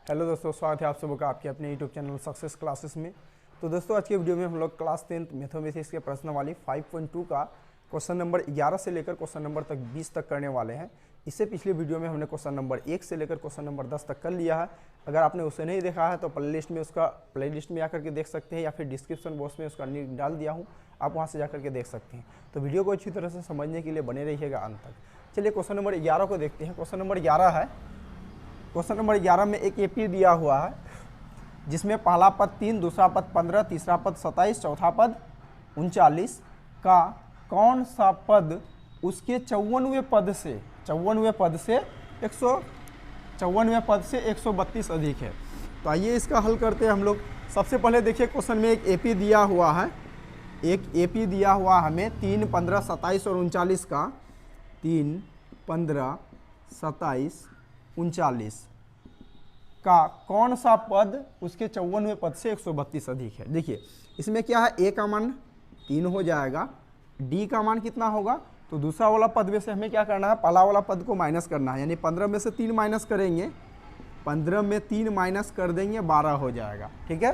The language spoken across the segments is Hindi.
हेलो दोस्तों, स्वागत है आप सबों का आपके अपने यूट्यूब चैनल सक्सेस क्लासेस में। तो दोस्तों आज के वीडियो में हम लोग क्लास 10th मैथमेटिक्स के प्रश्नावली 5.2 का क्वेश्चन नंबर 11 से लेकर क्वेश्चन नंबर तक 20 तक करने वाले हैं। इससे पिछले वीडियो में हमने क्वेश्चन नंबर 1 से लेकर क्वेश्चन नंबर 10 तक कर लिया है। अगर आपने उसे नहीं देखा है तो प्लेलिस्ट में आकर के देख सकते हैं या फिर डिस्क्रिप्शन बॉक्स में उसका लिंक डाल दिया हूँ, आप वहाँ से जाकर के देख सकते हैं। तो वीडियो को अच्छी तरह से समझने के लिए बने रहिएगा अंत तक। चलिए क्वेश्चन नंबर 11 को देखते हैं। क्वेश्चन नंबर 11 है। क्वेश्चन नंबर 11 में एक एपी दिया हुआ है जिसमें पहला पद 3, दूसरा पद 15, तीसरा पद 27, चौथा पद 39 का कौन सा पद उसके 54वें पद से 132 अधिक है। तो आइए इसका हल करते हैं हम लोग। सबसे पहले देखिए क्वेश्चन में एक एपी दिया हुआ है। एक एपी दिया हुआ हमें 3, 15, 27 और 39 का 3, 15, 27, 39 का कौन सा पद उसके 54वें पद से 132 अधिक है। देखिए इसमें क्या है, ए का मान 3 हो जाएगा, डी का मान कितना होगा, तो दूसरा वाला पद में से हमें क्या करना है, पहला वाला पद को माइनस करना है। यानी 15 में से 3 माइनस करेंगे, 15 में 3 माइनस कर देंगे 12 हो जाएगा। ठीक है,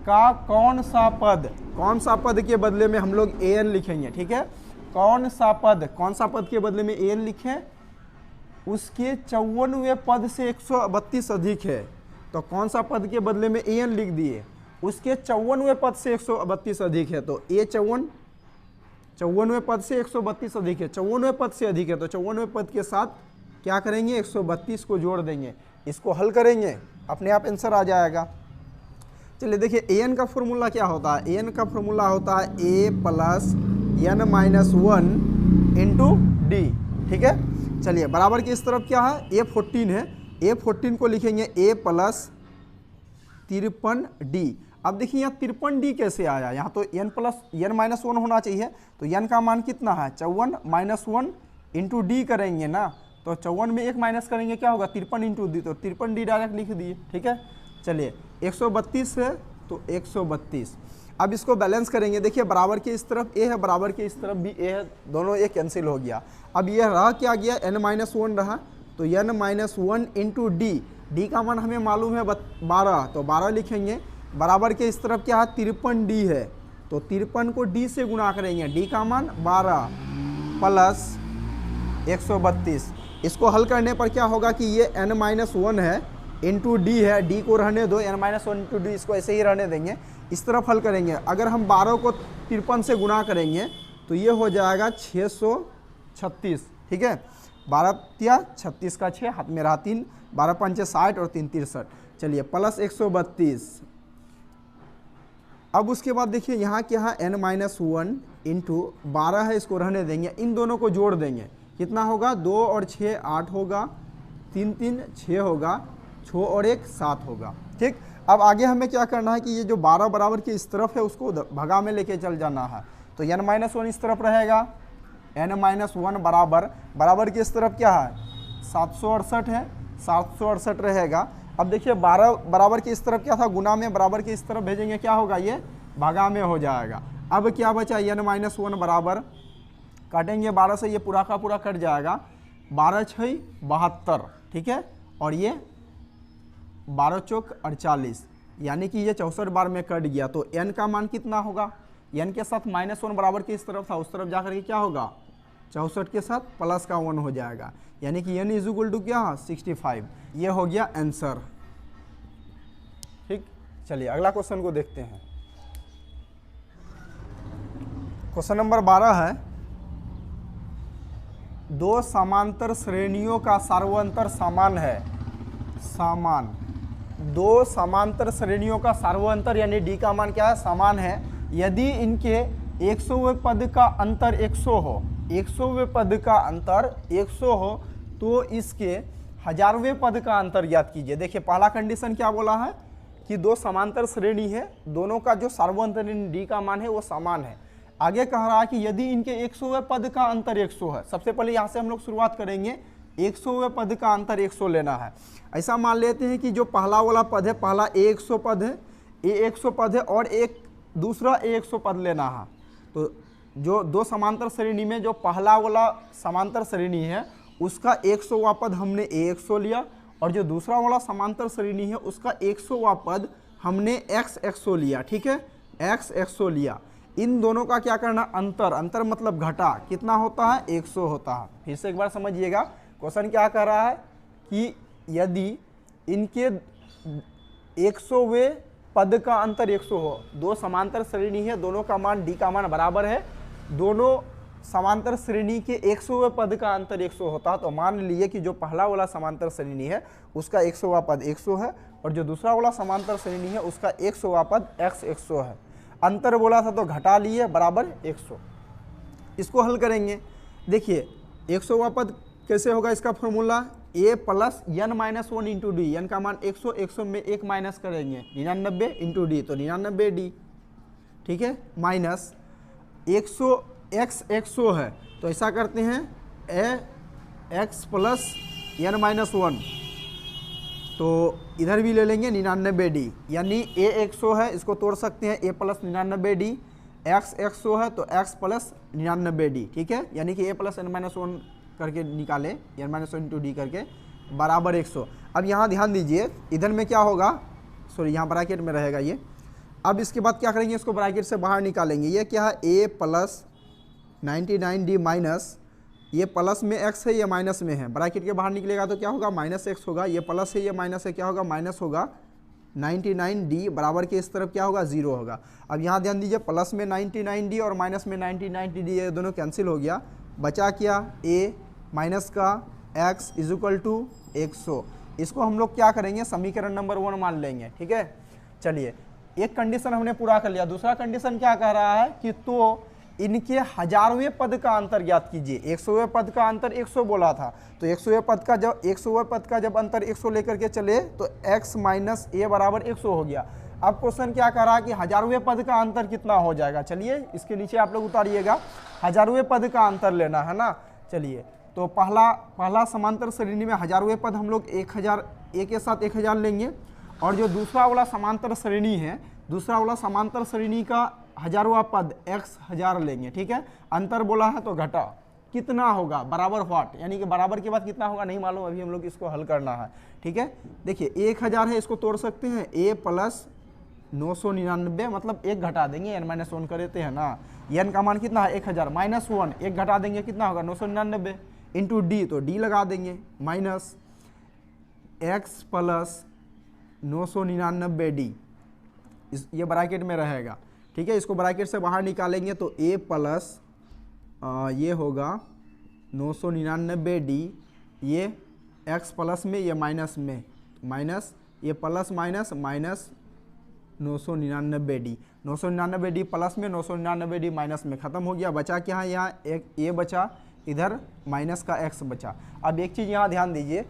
का कौन सा पद के बदले में हम लोग ए एन लिखेंगे। ठीक है, कौन सा पद के बदले में ए एन लिखें, उसके 54वें पद से 132 अधिक है। तो कौन सा पद के बदले में ए एन लिख दिए, उसके 54वें पद से 132 अधिक है। तो ए 54वें पद से 132 अधिक है, 54वें पद से अधिक है तो 54वें पद के साथ क्या करेंगे, 132 को जोड़ देंगे। इसको हल करेंगे, अपने आप आंसर आ जाएगा। चलिए देखिए ए एन का फॉर्मूला क्या होता है। ए एन का फॉर्मूला होता है A plus N minus 1 into D. ठीक है, चलिए बराबर की इस तरफ क्या है, ए 14 है, ए 14 को लिखेंगे ए प्लस 53d। अब देखिए यहाँ 53d कैसे आया, यहाँ तो n प्लस n माइनस 1 होना चाहिए। तो n का मान कितना है, 54 माइनस 1 इंटू डी करेंगे ना, तो 54 में 1 माइनस करेंगे क्या होगा, 53 इंटू डी, तो 53d डायरेक्ट लिख दिए। ठीक है, चलिए 132 है तो 132। अब इसको बैलेंस करेंगे। देखिए बराबर के इस तरफ ए है, बराबर के इस तरफ भी ए है, दोनों ए कैंसिल हो गया। अब यह रहा क्या गया, n माइनस 1 रहा, तो n minus 1 into D, D का मान हमें मालूम है 12, तो 12 लिखेंगे। बराबर के इस तरफ क्या है, 53d है, तो 53 को d से गुणा करेंगे, d का मान 12 प्लस 132। इसको हल करने पर क्या होगा कि ये n माइनस 1 है इंटू डी है, डी को रहने दो, n माइनस 1 इंटू डी, इसको ऐसे ही रहने देंगे। इस तरफ हल करेंगे, अगर हम 12 को 53 से गुणा करेंगे तो ये हो जाएगा 636। ठीक है, 12 या 36 का 6, हाथ में रहा 3, 12 पंचे 60 और 3 63। चलिए प्लस 132। अब उसके बाद देखिए यहाँ क्या है, n माइनस 1 इंटू 12 है, इसको रहने देंगे, इन दोनों को जोड़ देंगे, कितना होगा, 2 और 6 8 होगा, 3 3 6 होगा, 6 और 1 7 होगा। ठीक, अब आगे हमें क्या करना है कि ये जो 12 बराबर के इस तरफ है उसको भगा में लेके चल जाना है। तो n माइनस 1 इस तरफ रहेगा, n माइनस 1 बराबर के इस तरफ क्या है, 768 है, 768 रहेगा। अब देखिए 12 बराबर के इस तरफ क्या था, गुना में, बराबर के इस तरफ भेजेंगे क्या होगा, ये भागा में हो जाएगा। अब क्या बचा, n माइनस 1 बराबर, काटेंगे 12 से, ये पूरा का पूरा कट जाएगा, 12 6 72। ठीक है, और ये 12 चौक 48, यानी कि ये 64 बार में कट गया। तो n का मान कितना होगा, n के साथ माइनस 1 बराबर के इस तरफ था, उस तरफ जाकर के क्या होगा, 64 के साथ प्लस का 1 हो जाएगा, यानी कि n इज इक्वल टू क्या, 65। ये हो गया आंसर। ठीक, चलिए अगला क्वेश्चन को देखते हैं। क्वेश्चन नंबर 12 है, दो समांतर श्रेणियों का सार्वंतर समान है। दो समांतर श्रेणियों का सार्वंतर यानी डी का मान क्या है, समान है, यदि इनके 100वें पद का अंतर 100 हो, 100वें पद का अंतर 100 हो, तो इसके 1000वें पद का अंतर ज्ञात कीजिए। देखिए पहला कंडीशन क्या बोला है कि दो समांतर श्रेणी है, दोनों का जो सार्वंतर डी का मान है वो समान है। आगे कह रहा है कि यदि इनके 100वें पद का अंतर 100 है। सबसे पहले यहाँ से हम लोग शुरुआत करेंगे, 100वें पद का अंतर 100 लेना है। ऐसा मान लेते हैं कि जो पहला वाला पद है, पहला ए 100 पद है, ए 100 पद है और एक दूसरा ए 100 पद लेना है। तो जो दो समांतर श्रेणी में जो पहला वाला समांतर श्रेणी है उसका 100वां पद हमने ए 100 लिया और जो दूसरा वाला समांतर श्रेणी है उसका 100वां पद हमने x 100 लिया, ठीक है, x 100 लिया। इन दोनों का क्या करना, अंतर, अंतर मतलब घटा, कितना होता है, 100 होता है। फिर से एक बार समझिएगा, क्वेश्चन क्या कर रहा है कि यदि इनके 100वें पद का अंतर 100 हो, दो समांतर श्रेणी है, दोनों का मान d का मान बराबर है, दोनों समांतर श्रेणी के 100वें पद का अंतर 100 होता है। तो मान लीजिए कि जो पहला वाला समांतर श्रेणी है उसका 100वां पद 100 है और जो दूसरा वाला समांतर श्रेणी है उसका 100वां पद x 100 है। अंतर बोला था तो घटा लिए, बराबर 100। इसको हल करेंगे, देखिए 100वां पद कैसे होगा, इसका formula a plus n minus 1 into D, N का मान 100, 100 में 1 माइनस करेंगे 99 इंटू डी, तो 99d, ठीक है, माइनस 100 x 100 है तो ऐसा करते हैं a x plus n minus 1, तो इधर भी ले लेंगे 99d, यानी a 100 है, इसको तोड़ सकते हैं a प्लस 99d, x 100 है तो x प्लस 99d, ठीक है, यानी कि a प्लस n माइनस 1 करके निकाले, n माइनस 1 इंटू डी करके, बराबर 100। अब यहाँ ध्यान दीजिए, इधर में क्या होगा, सॉरी यहाँ ब्रैकेट में रहेगा ये। अब इसके बाद क्या करेंगे, इसको ब्रैकेट से बाहर निकालेंगे, ये क्या है, a प्लस 99d माइनस, ये प्लस में x है, ये माइनस में है, ब्रैकेट के बाहर निकलेगा तो क्या होगा, माइनस x होगा, ये प्लस है, ये माइनस है, क्या होगा, माइनस होगा 99d, बराबर के इस तरफ क्या होगा, 0 होगा। अब यहाँ ध्यान दीजिए, प्लस में 99d और माइनस में 99d, ये दोनों कैंसिल हो गया, बचा क्या, a माइनस का x इज इक्वल टू 100। इसको हम लोग क्या करेंगे, समीकरण नंबर 1 मान लेंगे, ठीक है। चलिए, एक कंडीशन हमने पूरा कर लिया, दूसरा कंडीशन क्या कह रहा है कि तो इनके 1000वें पद का अंतर ज्ञात कीजिए। 100वें पद का अंतर 100 बोला था, तो 100वें पद का जब अंतर 100 लेकर के चले तो x माइनस a बराबर 100 हो गया। अब क्वेश्चन क्या कह रहा है कि 1000वें पद का अंतर कितना हो जाएगा, चलिए इसके नीचे आप लोग उतारिएगा, 1000वें पद का अंतर लेना है ना। चलिए, तो पहला समांतर श्रेणी में 1000वें पद हम लोग 1000 a के साथ 1000 लेंगे, और जो दूसरा वाला समांतर श्रेणी है, दूसरा वाला समांतर श्रेणी का 1000वां पद x 1000 लेंगे, ठीक है। अंतर बोला है तो घटा, कितना होगा, बराबर व्हाट, यानी कि बराबर के बाद कितना होगा नहीं मालूम, अभी हम लोग इसको हल करना है, ठीक है। देखिए 1000 है, इसको तोड़ सकते हैं, a प्लस 999, मतलब 1 घटा देंगे, n माइनस 1 कर देते हैं ना, n का मान कितना है 1000, माइनस 1, 1 घटा देंगे कितना होगा 999 इंटू डी, तो d लगा देंगे, माइनस x प्लस 999d, ये ब्रैकेट में रहेगा, ठीक है। इसको ब्रैकेट से बाहर निकालेंगे तो a प्लस ये होगा 999d, ये x प्लस में, ये माइनस में, माइनस ये plus minus minus 999d, 999d plus में, 999d माइनस में, ख़त्म हो गया। बचा क्या है, यहाँ एक a बचा, इधर माइनस का x बचा। अब एक चीज़ यहाँ ध्यान दीजिए,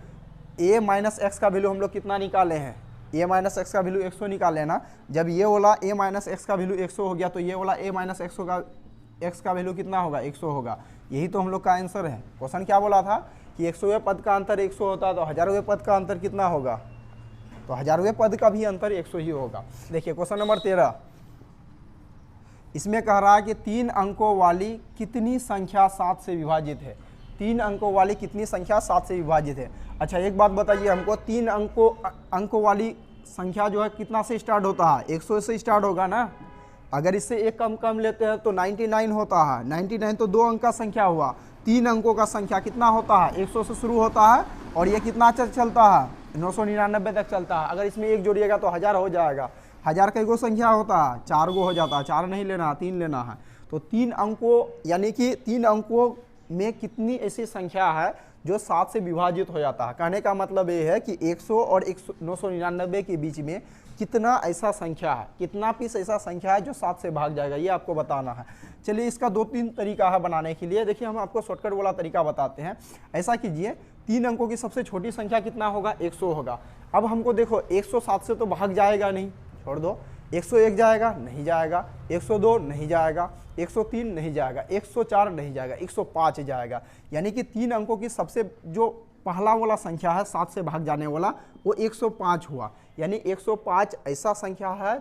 a माइनस x का वैल्यू हम लोग कितना निकाले हैं, a माइनस x का वैल्यू 100 निकाले ना। जब ये वाला a माइनस x का वैल्यू 100 हो गया तो ये वाला a माइनस x का वैल्यू कितना होगा, 100 होगा। यही तो हम लोग का आंसर है। क्वेश्चन क्या बोला था कि 100वें पद का अंतर 100 होता है, तो 1000वें पद का अंतर कितना होगा, तो 1000वें पद का भी अंतर 100 ही होगा। देखिए क्वेश्चन नंबर 13, इसमें कह रहा है कि 3 अंकों वाली कितनी संख्या 7 से विभाजित है, 3 अंकों वाली कितनी संख्या 7 से विभाजित है। अच्छा एक बात बताइए हमको, 3 अंकों वाली संख्या जो है कितना से स्टार्ट होता है, 100 से स्टार्ट होगा ना। अगर इससे एक कम लेते हैं तो 99 होता है, 99 तो 2 अंक का संख्या हुआ, 3 अंकों का संख्या कितना होता है, 100 से शुरू होता है और ये कितना चलता है, 999 तक चलता है। अगर इसमें एक जोड़िएगा तो 1000 हो जाएगा। 1000 कई गो संख्या होता है, 4 गो हो जाता है, 4 नहीं लेना, 3 लेना है। तो 3 अंकों, यानी कि 3 अंकों में कितनी ऐसी संख्या है जो 7 से विभाजित हो जाता है। कहने का मतलब ये है कि 100 और 999 के बीच में कितना ऐसा संख्या है, कितना पीस ऐसा संख्या है जो 7 से भाग जाएगा, ये आपको बताना है। चलिए इसका 2-3 तरीका है बनाने के लिए। देखिए हम आपको शॉर्टकट वाला तरीका बताते हैं। ऐसा कीजिए, 3 अंकों की सबसे छोटी संख्या कितना होगा, 100 होगा। अब हमको देखो 100 7 से तो भाग जाएगा नहीं, छोड़ दो। 101 जाएगा, नहीं जाएगा। 102 नहीं जाएगा, 103 नहीं जाएगा, 104 नहीं जाएगा, 105 जाएगा। यानी कि 3 अंकों की सबसे जो पहला वाला संख्या है 7 से भाग जाने वाला, वो 105 हुआ। यानी 105 ऐसा संख्या है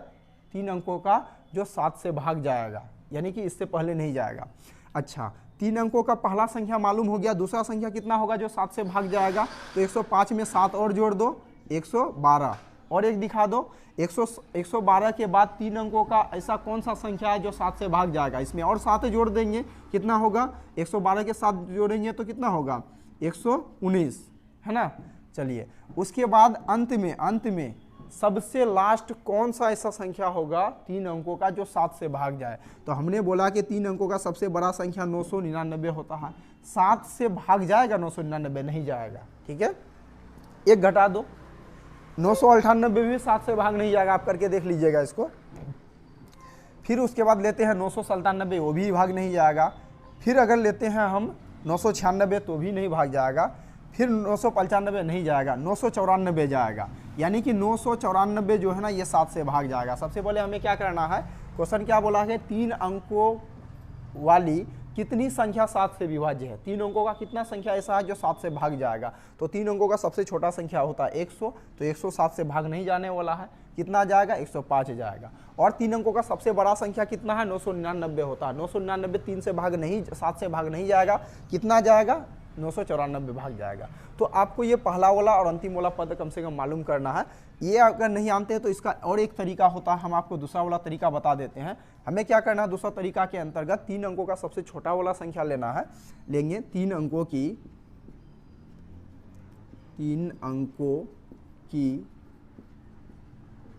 3 अंकों का जो 7 से भाग जाएगा, यानी कि इससे पहले नहीं जाएगा। अच्छा, 3 अंकों का पहला संख्या मालूम हो गया, दूसरा संख्या कितना होगा जो 7 से भाग जाएगा, तो 105 में 7 और जोड़ दो 112, और एक दिखा दो 112 के बाद 3 अंकों का ऐसा कौन सा संख्या है जो 7 से भाग जाएगा, इसमें और 7 जोड़ देंगे कितना होगा, 112 के साथ जोड़ेंगे तो कितना होगा 119, है ना। चलिए उसके बाद अंत में सबसे लास्ट कौन सा ऐसा संख्या होगा 3 अंकों का जो 7 से भाग जाए, तो हमने बोला कि 3 अंकों का सबसे बड़ा संख्या 999 होता है। 7 से भाग जाएगा 999? नहीं जाएगा, ठीक है, एक घटा दो, 998 भी 7 से भाग नहीं जाएगा, आप करके देख लीजिएगा इसको। फिर उसके बाद लेते हैं 997, वो भी भाग नहीं जाएगा। फिर अगर लेते हैं हम 996 तो भी नहीं भाग जाएगा। फिर 995 नहीं जाएगा, 994 जाएगा, यानी कि 994 जो है ना ये 7 से भाग जाएगा। सबसे पहले हमें क्या करना है, क्वेश्चन क्या बोला है, 3 अंकों वाली कितनी संख्या 7 से विभाज्य है, 3 अंकों का कितना संख्या ऐसा है जो 7 से भाग जाएगा। तो 3 अंकों का सबसे छोटा संख्या होता है 100, तो 100 7 से भाग नहीं जाने वाला है, कितना जाएगा 105 जाएगा। और 3 अंकों का सबसे बड़ा संख्या कितना है 999 होता है, 999 3 से भाग नहीं, 7 से भाग नहीं जाएगा, कितना जाएगा 994 भाग जाएगा। तो आपको ये पहला वाला और अंतिम वाला पद कम से कम मालूम करना है। ये अगर नहीं जानते हैं तो इसका और एक तरीका होता है, हम आपको दूसरा वाला तरीका बता देते हैं। हमें क्या करना है, दूसरा तरीका के अंतर्गत 3 अंकों का सबसे छोटा वाला संख्या लेना है, लेंगे 3 अंकों की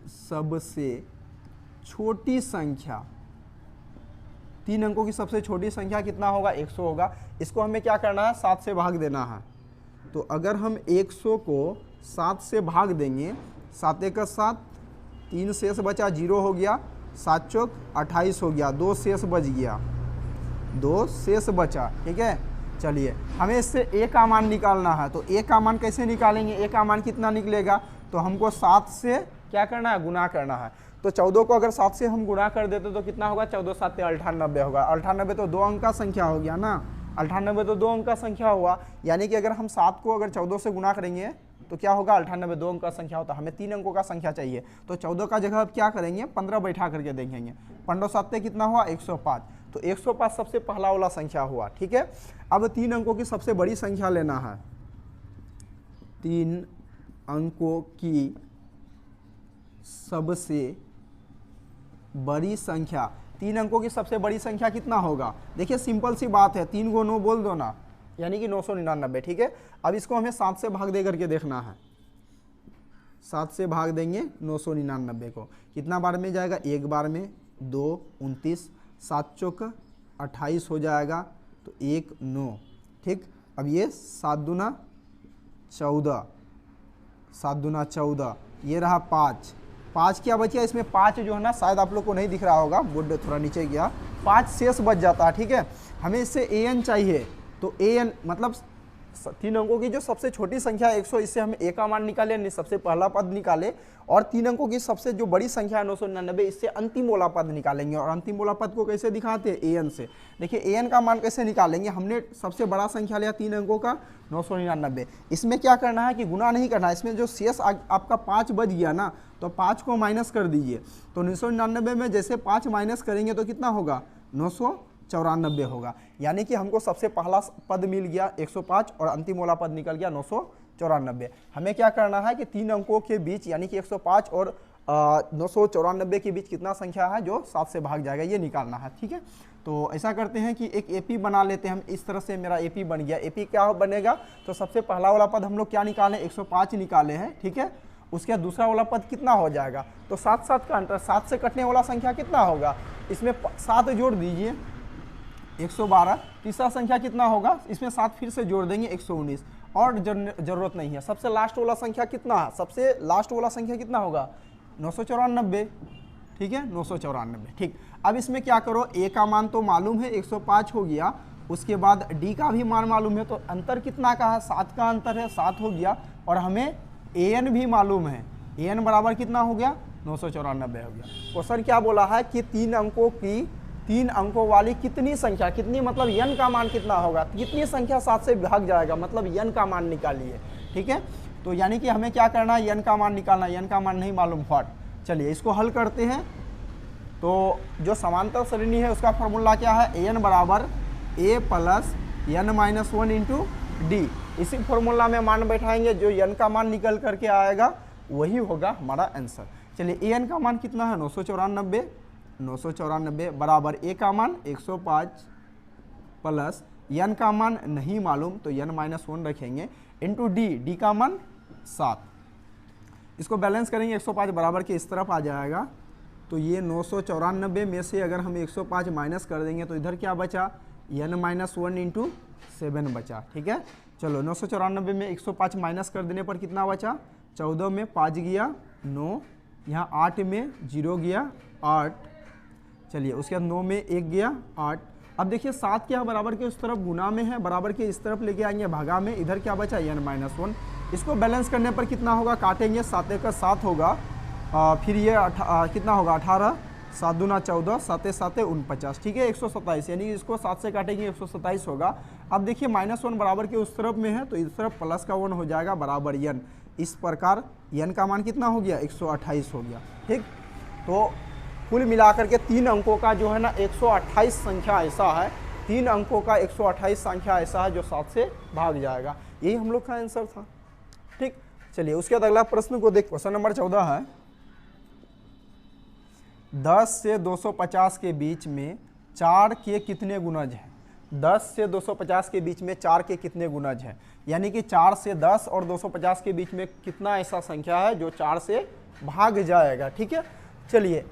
सबसे छोटी संख्या, 3 अंकों की सबसे छोटी संख्या कितना होगा 100 होगा। इसको हमें क्या करना है 7 से भाग देना है। तो अगर हम 100 को 7 से भाग देंगे, 7 1 7, 3 शेष बचा 0 हो गया, 7 चौक 28 हो गया, 2 शेष बच गया, 2 शेष बचा, ठीक है। चलिए हमें इससे a का मान निकालना है, तो a का मान कैसे निकालेंगे, a का मान कितना निकलेगा, तो हमको 7 से क्या करना है, गुना करना है। तो 14 को अगर 7 से हम गुणा कर देते तो कितना होगा, 14 7 98 होगा। 98 तो 2 अंक का संख्या हो गया ना, 98 तो 2 अंक का संख्या हुआ, यानी कि अगर हम 7 को अगर 14 से गुणा करेंगे तो क्या होगा 98 2 अंक का संख्या होता है। हमें 3 अंकों का संख्या चाहिए, तो 14 का जगह अब क्या करेंगे 15 बैठा करके देखेंगे, 15 7 कितना हुआ 105, तो 105 सबसे पहला वाला संख्या हुआ, ठीक है। अब 3 अंकों की सबसे बड़ी संख्या लेना है, 3 अंकों की सबसे बड़ी संख्या, 3 अंकों की सबसे बड़ी संख्या कितना होगा, देखिए सिंपल सी बात है, 3 को 9 बोल दो ना, यानी कि 999, ठीक है। अब इसको हमें 7 से भाग दे करके देखना है, 7 से भाग देंगे 999 को, कितना बार में जाएगा, एक बार में, 2 29, 7 चौक 28 हो जाएगा, तो 1 9, ठीक। अब ये 7 दूना 14, 7 दूना 14, ये रहा 5 क्या बचा, इसमें 5 जो है ना शायद आप लोग को नहीं दिख रहा होगा, बोर्ड थोड़ा नीचे गया, 5 शेष बच जाता है, ठीक है। हमें इससे an चाहिए, तो an मतलब 3 अंकों की जो सबसे छोटी संख्या 100, इससे हम a का मान निकाले, सबसे पहला पद निकाले, और 3 अंकों की सबसे जो बड़ी संख्या है 999, इससे अंतिम वाला पद निकालेंगे। और अंतिम वाला पद को कैसे दिखाते हैं, an से। देखिए an का मान कैसे निकालेंगे, हमने सबसे बड़ा संख्या लिया 3 अंकों का 999, इसमें क्या करना है कि गुना नहीं करना है, इसमें जो शेष आपका 5 बच गया ना, तो 5 को माइनस कर दीजिए, तो 999 में जैसे 5 माइनस करेंगे तो कितना होगा 994 होगा, यानी कि हमको सबसे पहला पद मिल गया 105 और अंतिम वाला पद निकल गया 994। हमें क्या करना है कि 3 अंकों के बीच यानी कि 105 और 994 के बीच कितना संख्या है जो 7 से भाग जाएगा, ये निकालना है, ठीक है। तो ऐसा करते हैं कि एक एपी बना लेते हैं हम, इस तरह से मेरा एपी बन गया। एपी क्या बनेगा, तो सबसे पहला वाला पद हम लोग क्या निकाले 105 निकाले हैं, ठीक है। उसके बाद दूसरा वाला पद कितना हो जाएगा, तो 7 7 का अंतर, 7 से कटने वाला संख्या कितना होगा, इसमें 7 जोड़ दीजिए 112, तीसरा संख्या कितना होगा, इसमें 7 फिर से जोड़ देंगे 119, और जरूरत नहीं है। सबसे लास्ट वाला संख्या कितना है, सबसे लास्ट वाला संख्या कितना होगा 994, ठीक है 994, ठीक। अब इसमें क्या करो, a का मान तो मालूम है 105 हो गया, उसके बाद d का भी मान मालूम है, तो अंतर कितना का है 7 का अंतर है, 7 हो गया, और हमें an भी मालूम है, an बराबर कितना हो गया 994 हो गया। क्वेश्चन क्या बोला है कि 3 अंकों वाली कितनी संख्या, कितनी मतलब n का मान कितना होगा, कितनी संख्या 7 से भाग जाएगा, मतलब n का मान निकालिए, ठीक है। तो यानी कि हमें क्या करना है, n का मान निकालना, n का मान नहीं मालूम व्हाट। चलिए इसको हल करते हैं। तो जो समांतर श्रेणी है उसका फॉर्मूला क्या है, an बराबर A plus N minus one into D. इसी फॉर्मूला में मान बैठाएंगे, जो एन का मान निकल करके आएगा वही होगा हमारा आंसर। चलिए ए एन का मान कितना है 994 बराबर ए का मान 105 प्लस एन का मान नहीं मालूम तो एन माइनस वन रखेंगे इंटू डी का मान 7। इसको बैलेंस करेंगे 105 बराबर के इस तरफ आ जाएगा, तो ये 994 में से अगर हम 105 माइनस कर देंगे तो इधर क्या बचा एन माइनस वन इंटू 7 बचा। ठीक है, चलो 994 में 105 माइनस कर देने पर कितना बचा, 14 में 5 गया 9, यहाँ 8 में 0 गया 8, चलिए उसके बाद 9 में 1 गया 8। अब देखिए 7 क्या बराबर के उस तरफ गुना में है, बराबर के इस तरफ लेके आएंगे भागा में, इधर क्या बचा एन माइनस वन। इसको बैलेंस करने पर कितना होगा, काटेंगे 7 का 7 होगा, फिर ये कितना होगा 18, 7 दूना 14, 7 7 49, ठीक है 127, यानी इसको 7 से काटेंगे 127 होगा। अब देखिए माइनस वन बराबर के उस तरफ में है तो इस तरफ प्लस का 1 हो जाएगा बराबर एन। इस प्रकार एन का मान कितना हो गया 128 हो गया। ठीक, तो कुल मिलाकर के 3 अंकों का जो है ना 128 संख्या ऐसा है, 3 अंकों का 128 संख्या ऐसा है जो 7 से भाग जाएगा। यही हम लोग का आंसर था। ठीक, चलिए उसके बाद अगला प्रश्न को देख, क्वेश्चन नंबर 14 है 10 से 250 के बीच में 4 के कितने गुणज हैं। 10 से 250 के बीच में 4 के कितने गुणज हैं, यानी कि 4 से 10 और 250 के बीच में कितना ऐसा संख्या है जो 4 से भाग जाएगा। ठीक है, चलिए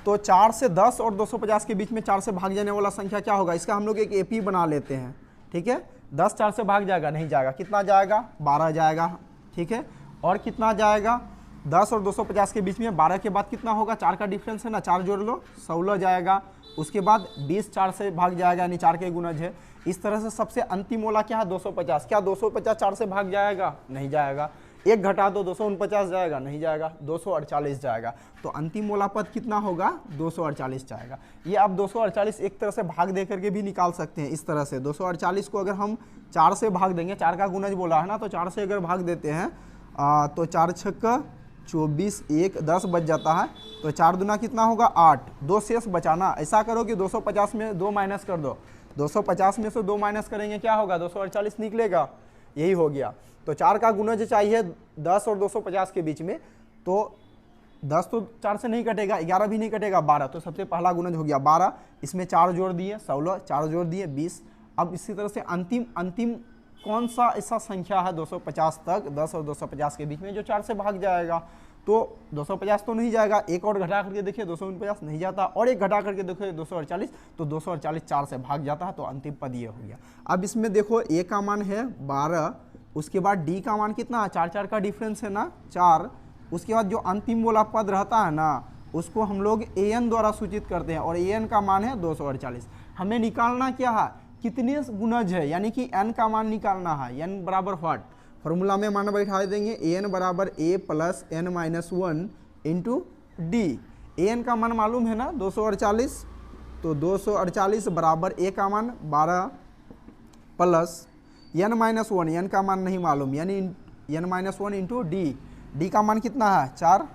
तो 4 से 10 और 250 के बीच में 4 से भाग जाने वाला संख्या क्या होगा, इसका हम लोग एक एपी बना लेते हैं। ठीक है, 10 4 से भाग जाएगा, नहीं जाएगा, कितना जाएगा 12 जाएगा। ठीक है, और कितना जाएगा 10 और 250 के बीच में 12 के बाद कितना होगा, 4 का डिफरेंस है ना, 4 जोड़ लो 16 जाएगा। उसके बाद 20 4 से भाग जाएगा, यानी 4 के गुणज है। इस तरह से सबसे अंतिम वाला क्या है 250, क्या 250 4 से भाग जाएगा, नहीं जाएगा। एक घटा दो 249 जाएगा, नहीं जाएगा, 248 जाएगा। तो अंतिम वाला पद कितना होगा 248 जाएगा। ये आप 248 एक तरह से भाग दे करके भी निकाल सकते हैं। इस तरह से 248 को अगर हम 4 से भाग देंगे, 4 का गुणज बोला है ना, तो 4 से अगर भाग देते हैं तो 4 छक्का 24 1 10 बच जाता है, तो 4 दूना कितना होगा 8, 2 शेष बचाना। ऐसा करो कि 250 में 2 माइनस कर दो, 250 में से 2 माइनस करेंगे क्या होगा 248 निकलेगा, यही हो गया। तो 4 का गुणज चाहिए 10 और 250 के बीच में, तो 10 तो 4 से नहीं कटेगा, 11 भी नहीं कटेगा, 12, तो सबसे पहला गुणज हो गया 12। इसमें 4 जोड़ दिए 16, 4 जोड़ दिए 20। अब इसी तरह से अंतिम कौन सा ऐसा संख्या है 250 तक 10 और 250 के बीच में जो 4 से भाग जाएगा, तो 250 तो नहीं जाएगा, एक और घटा करके देखिए 249 नहीं जाता, और एक घटा करके देखिए 248, तो 248 4 से भाग जाता है, तो अंतिम पद ये हो गया। अब इसमें देखो ए का मान है 12, उसके बाद डी का मान कितना है 4 4 का डिफरेंस है ना 4। उसके बाद जो अंतिम वाला पद रहता है ना उसको हम लोग ए एन द्वारा सूचित करते हैं, और ए एन का मान है 248। हमें निकालना क्या है कितने गुणज है, यानी कि n का मान निकालना है। n बराबर व्हाट, फॉर्मूला में मान बैठा देंगे an बराबर a plus n minus one into D. an का मान मालूम है ना 248, तो 248 बराबर a का मान 12 plus n minus one, n का मान नहीं मालूम, यानी n minus one into D का मान कितना है 4।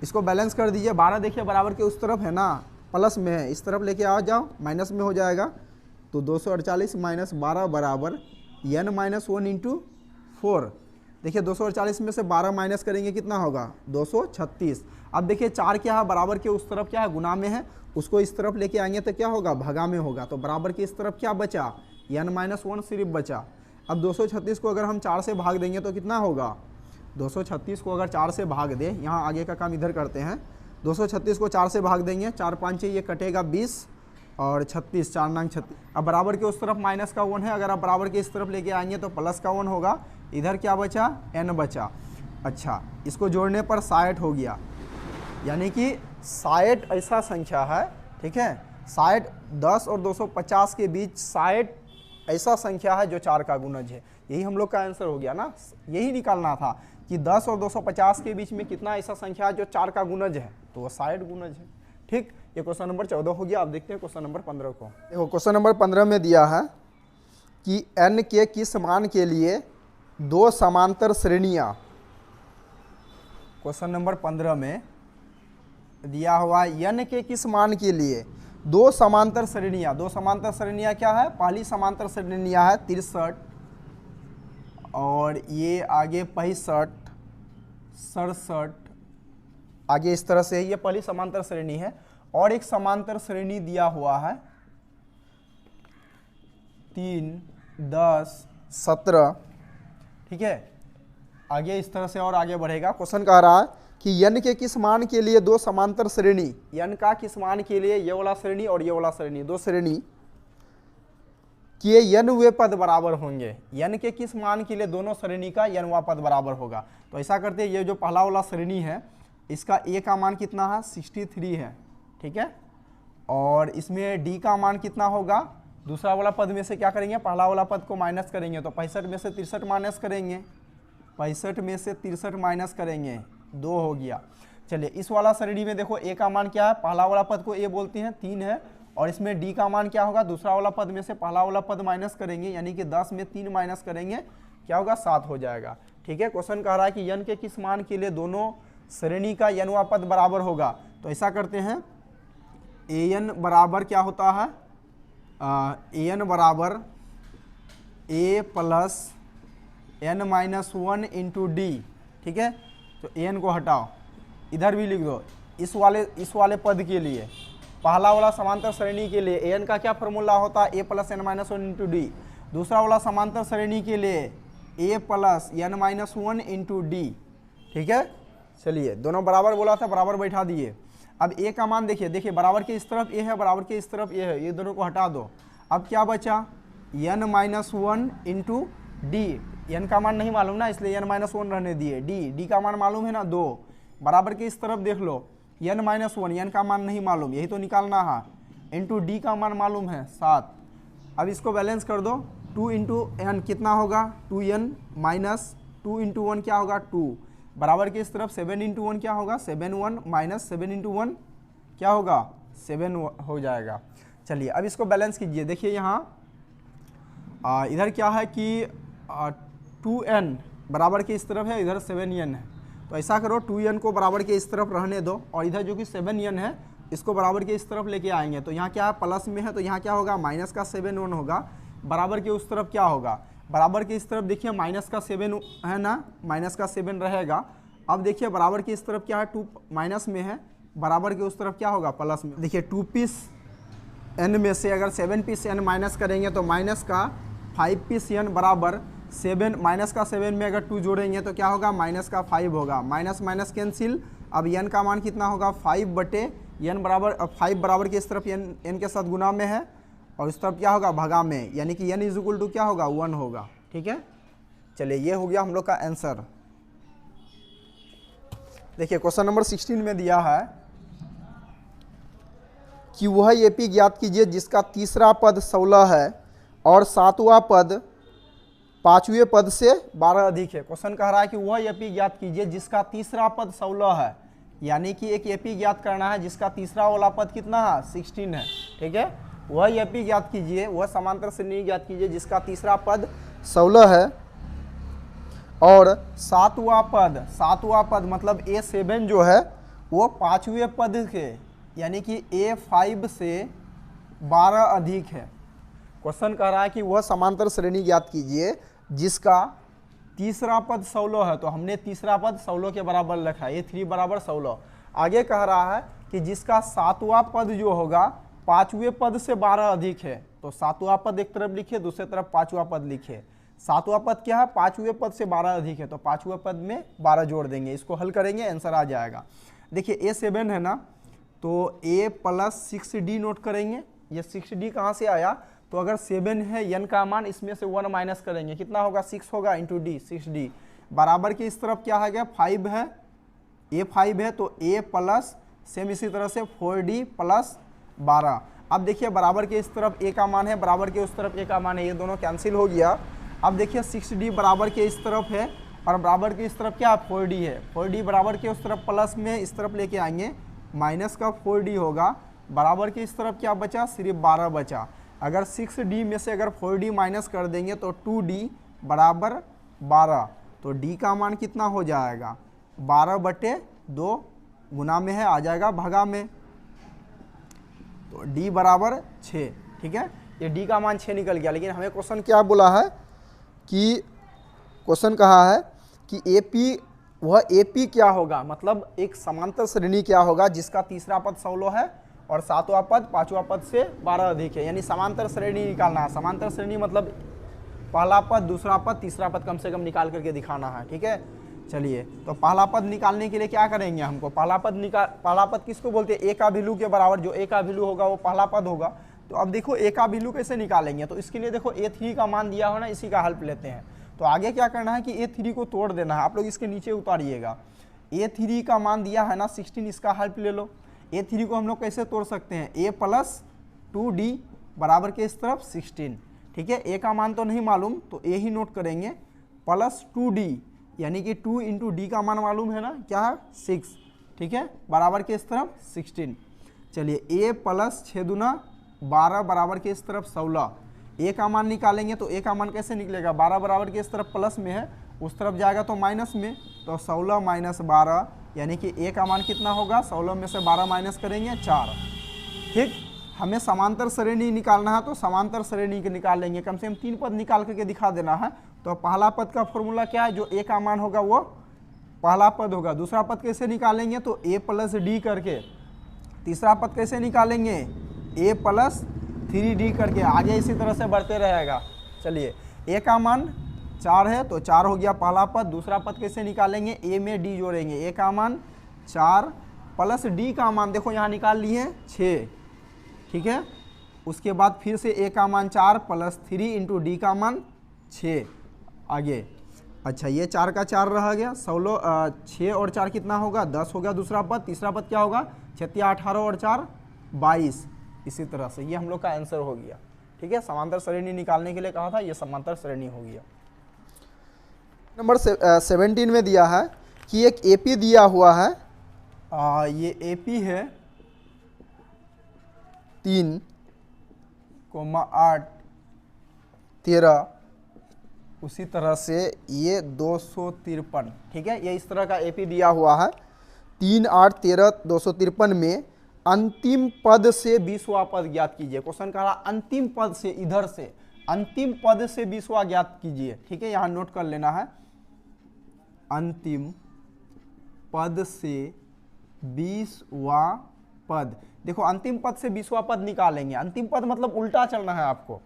इसको बैलेंस कर दीजिए, 12 देखिए बराबर के उस तरफ है ना, प्लस में है, इस तरफ लेके आ जाओ माइनस में हो जाएगा, तो 248 माइनस 12 बराबर n माइनस वन इंटू 4। देखिए 248 में से 12 माइनस करेंगे कितना होगा 236। अब देखिए 4 क्या है बराबर के उस तरफ क्या है गुना में है, उसको इस तरफ लेके आएंगे तो क्या होगा भगा में होगा, तो बराबर के इस तरफ क्या बचा n माइनस वन सिर्फ बचा। अब 236 को अगर हम 4 से भाग देंगे तो कितना होगा, 236 को अगर 4 से भाग दे, यहाँ आगे का काम इधर करते हैं, 236 को 4 से भाग देंगे, 4 5 ये कटेगा 20 और 36, 4 9 36। अब बराबर के उस तरफ माइनस का 1 है, अगर आप बराबर के इस तरफ लेके आएंगे तो प्लस का 1 होगा, इधर क्या बचा n बचा। अच्छा, इसको जोड़ने पर 60 हो गया, यानी कि 60 ऐसा संख्या है। ठीक है, 60 10 और 250 के बीच 60 ऐसा संख्या है जो 4 का गुणज है। यही हम लोग का आंसर हो गया ना, यही निकालना था कि 10 और 250 के बीच में कितना ऐसा संख्या है जो 4 का गुणज है, तो वो 60 गुणज है। ठीक, ये क्वेश्चन नंबर 14 हो गया। अब देखते हैं क्वेश्चन नंबर 15 को। देखो क्वेश्चन नंबर 15 में दिया है कि n के किस मान के लिए 2 समांतर श्रेणियां, क्वेश्चन नंबर 15 में दिया हुआ n के किस मान के लिए दो समांतर श्रेणियाँ, दो समांतर श्रेणियाँ क्या है, पहली समांतर श्रेणियाँ है 63 और ये आगे 65, 67, आगे इस तरह से ये पहली समांतर श्रेणी है। और एक समांतर श्रेणी दिया हुआ है 3, 10, 17, ठीक है। आगे इस तरह से और आगे बढ़ेगा। क्वेश्चन कह रहा है कि n के किस मान के लिए दो समांतर श्रेणी, n का किस मान के लिए ये वाला श्रेणी और ये वाला श्रेणी, दो श्रेणी के n वे पद बराबर होंगे। n के किस मान के लिए दोनों श्रेणी का n वा पद बराबर होगा। तो ऐसा करते हैं, ये जो पहला वाला श्रेणी है इसका a का मान कितना है, 63 है, ठीक है। और इसमें d का मान कितना होगा, दूसरा वाला पद में से क्या करेंगे, पहला वाला पद को माइनस करेंगे। तो 65 में से 63 माइनस करेंगे, 65 में से 63 माइनस करेंगे, 2 हो गया। चलिए इस वाला श्रेणी में देखो a का मान क्या है, पहला वाला पद को a बोलते हैं, 3 है। और इसमें d का मान क्या होगा, दूसरा वाला पद में से पहला वाला पद माइनस करेंगे, यानी कि 10 में 3 माइनस करेंगे, क्या होगा, 7 हो जाएगा, ठीक है। क्वेश्चन कह रहा है कि n के किस मान के लिए दोनों श्रेणी का n वा पद बराबर होगा। तो ऐसा करते हैं, an बराबर क्या होता है, an बराबर a plus n minus 1 into D, ठीक है। तो an को हटाओ, इधर भी लिख दो। इस वाले पद के लिए, पहला वाला समांतर श्रेणी के लिए an का क्या फॉर्मूला होता है, a plus n minus 1 into D. दूसरा वाला समांतर श्रेणी के लिए a plus n minus 1 into D, ठीक है। चलिए दोनों बराबर बोला था, बराबर बैठा दिए। अब a का मान देखिए बराबर के इस तरफ a है, बराबर के इस तरफ a है, ये दोनों को हटा दो। अब क्या बचा, n minus 1 into D. n का मान नहीं मालूम ना, इसलिए n माइनस 1 रहने दिए। d का मान मालूम है ना, 2। बराबर के इस तरफ देख लो, n माइनस 1, n का मान नहीं मालूम, यही तो निकालना है, इंटू डी का मान मालूम है 7। अब इसको बैलेंस कर दो, 2 इंटू एन कितना होगा, 2n माइनस 2 इंटू 1 क्या होगा, 2। बराबर के इस तरफ 7 इंटू 1 क्या होगा, 7 1 माइनस 7 इंटू 1 क्या होगा, 7 हो जाएगा। चलिए अब इसको बैलेंस कीजिए। देखिए यहाँ इधर क्या है कि 2n बराबर के इस तरफ है, इधर 7n है। तो ऐसा करो, 2n को बराबर के इस तरफ रहने दो और इधर जो कि 7n है इसको बराबर के इस तरफ लेके आएंगे। तो यहाँ क्या है, प्लस में है, तो यहाँ क्या होगा, माइनस का 7 1 होगा। बराबर के उस तरफ क्या होगा, बराबर के इस तरफ देखिए माइनस का 7 है ना, माइनस का 7 रहेगा। अब देखिए बराबर के इस तरफ क्या है, 2 माइनस में है, बराबर के उस तरफ क्या होगा, प्लस में। देखिए 2 पीस n में से अगर 7 पीस n माइनस करेंगे तो माइनस का 5 पीस n बराबर 7, माइनस का 7 में अगर 2 जोड़ेंगे तो क्या होगा, माइनस का 5 होगा। Minus minus cancel. अब n का मान कितना होगा, 5 बटे n बराबर 5 बराबर के इस तरफ n के साथ गुना में है और इस तरफ क्या होगा, भगा में, यानी कि n इज इक्वल टू क्या होगा, 1 होगा, ठीक है। चलिए ये हो गया हम लोग का आंसर। देखिए क्वेश्चन नंबर 16 में दिया है कि वह एपी ज्ञात कीजिए जिसका तीसरा पद 16 है और सातवां पद 5वें पद से 12 अधिक है। क्वेश्चन कह रहा है कि वह एपी ज्ञात कीजिए जिसका तीसरा पद 16 है, यानी कि एक एपी ज्ञात करना है जिसका तीसरा वाला पद कितना है, 16 है, ठीक है। वह एपी ज्ञात कीजिए, वह समांतर श्रेणी ज्ञात कीजिए जिसका तीसरा पद 16 है और सातवां पद मतलब A7 जो है वो 5वें पद के यानी कि A5 से 12 अधिक है। क्वेश्चन कह रहा है कि वह समांतर श्रेणी ज्ञात कीजिए जिसका तीसरा पद 16 है, तो हमने तीसरा पद 16 के बराबर लिखा है, A3 बराबर 16। आगे कह रहा है कि जिसका सातवां पद जो होगा 5वें पद से 12 अधिक है, तो सातवां पद एक तरफ लिखिए, दूसरे तरफ 5वां पद लिखिए। सातवां पद क्या है, 5वें पद से 12 अधिक है, तो 5वें पद में 12 जोड़ देंगे, इसको हल करेंगे, आंसर आ जाएगा। देखिए A7 है ना, तो A प्लस 6D नोट करेंगे। ये 6D कहाँ से आया, तो अगर 7 है n का मान, इसमें से 1 माइनस करेंगे, कितना होगा, 6 होगा इंटू D, 6D। बराबर के इस तरफ क्या है, 5 है, A5 है, तो A प्लस सेम इसी तरह से 4D प्लस 12। अब देखिए बराबर के इस तरफ A का मान है, बराबर के उस तरफ A का मान है, ये दोनों कैंसिल हो गया। अब देखिए 6D बराबर के इस तरफ है और बराबर के इस तरफ क्या 4D है, 4D बराबर के उस तरफ प्लस में इस तरफ लेके आएंगे, माइनस का 4D होगा। बराबर के इस तरफ क्या बचा, सिर्फ 12 बचा। अगर 6D में से अगर 4D माइनस कर देंगे तो 2D बराबर 12, तो D का मान कितना हो जाएगा, 12 बटे 2 गुना में है, आ जाएगा भगा में। तो d बराबर 6, ठीक है, ये d का मान 6 निकल गया। लेकिन हमें क्वेश्चन क्या बोला है कि क्वेश्चन कहा है कि AP, वह AP क्या होगा, मतलब एक समांतर श्रेणी क्या होगा जिसका तीसरा पद 16 है और सातवां पद पांचवां पद से 12 अधिक है, यानी समांतर श्रेणी निकालना है। समांतर श्रेणी मतलब पहला पद, दूसरा पद, तीसरा पद कम से कम निकाल करके दिखाना है, ठीक है। चलिए, तो पहला पद निकालने के लिए क्या करेंगे हमको, पहला पद किसको बोलते हैं, ए का वैल्यू के बराबर, जो ए का वैल्यू होगा वो पहला पद होगा। तो अब देखो ए का वैल्यू कैसे निकालेंगे, तो इसके लिए देखो A3 का मान दिया हो ना, इसी का हेल्प लेते हैं। तो आगे क्या करना है कि A3 को तोड़ देना है, आप लोग इसके नीचे उतारिएगा। A3 का मान दिया है ना 16, इसका हेल्प ले लो। A3 को हम लोग कैसे तोड़ सकते हैं, A + 2D बराबर के इस तरफ 16, ठीक है। A का मान तो नहीं मालूम तो A ही नोट करेंगे, प्लस 2D यानी कि 2 × D का मान मालूम है ना, क्या है 6, ठीक है, बराबर के इस तरफ 16। चलिए A + 6 दूना 12 बराबर के इस तरफ 16। A का मान निकालेंगे तो A का मान कैसे निकलेगा, 12 बराबर के इस तरफ प्लस में है, उस तरफ जाएगा तो माइनस में, तो 16 - 12 यानी कि A का मान कितना होगा, 16 में से 12 माइनस करेंगे 4, ठीक। हमें समांतर श्रेणी निकालना है तो समांतर श्रेणी के निकाल लेंगे, कम से कम 3 पद निकाल करके दिखा देना है। तो पहला पद का फॉर्मूला क्या है, जो A का मान होगा वो पहला पद होगा। दूसरा पद कैसे निकालेंगे, तो A + D करके। तीसरा पद कैसे निकालेंगे, A + 3D करके। आगे इसी तरह से बढ़ते रहेगा। चलिए, A का मान 4 है तो 4 हो गया पहला पद। दूसरा पद कैसे निकालेंगे, A में D जोड़ेंगे, A का मान 4 + D का मान देखो यहाँ निकाल लिए 6, ठीक है। उसके बाद फिर से A का मान 4 + 3 × D का मान 6। आगे अच्छा, ये 4 का 4 रह गया, 6 और 4 कितना होगा, 10 हो गया दूसरा पद। तीसरा पद क्या होगा, 6 × 18 और 4 22। इसी तरह से ये हम लोग का आंसर हो गया, ठीक है। समांतर श्रेणी निकालने के लिए कहा था, ये समांतर श्रेणी हो गया। नंबर 17 में दिया है कि एक AP दिया हुआ है, ये AP है 3, 8, 13, उसी तरह से ये 253, ठीक है। ये इस तरह का AP दिया हुआ है 3, 8, 13, 253 में अंतिम पद से 20वां पद ज्ञात कीजिए। क्वेश्चन कह रहा अंतिम पद से, इधर से अंतिम पद से 20वां ज्ञात कीजिए, ठीक है। यहाँ नोट कर लेना है, अंतिम पद से 20वां पद। देखो अंतिम पद से 20वां पद निकालेंगे, अंतिम पद मतलब उल्टा चलना है आपको।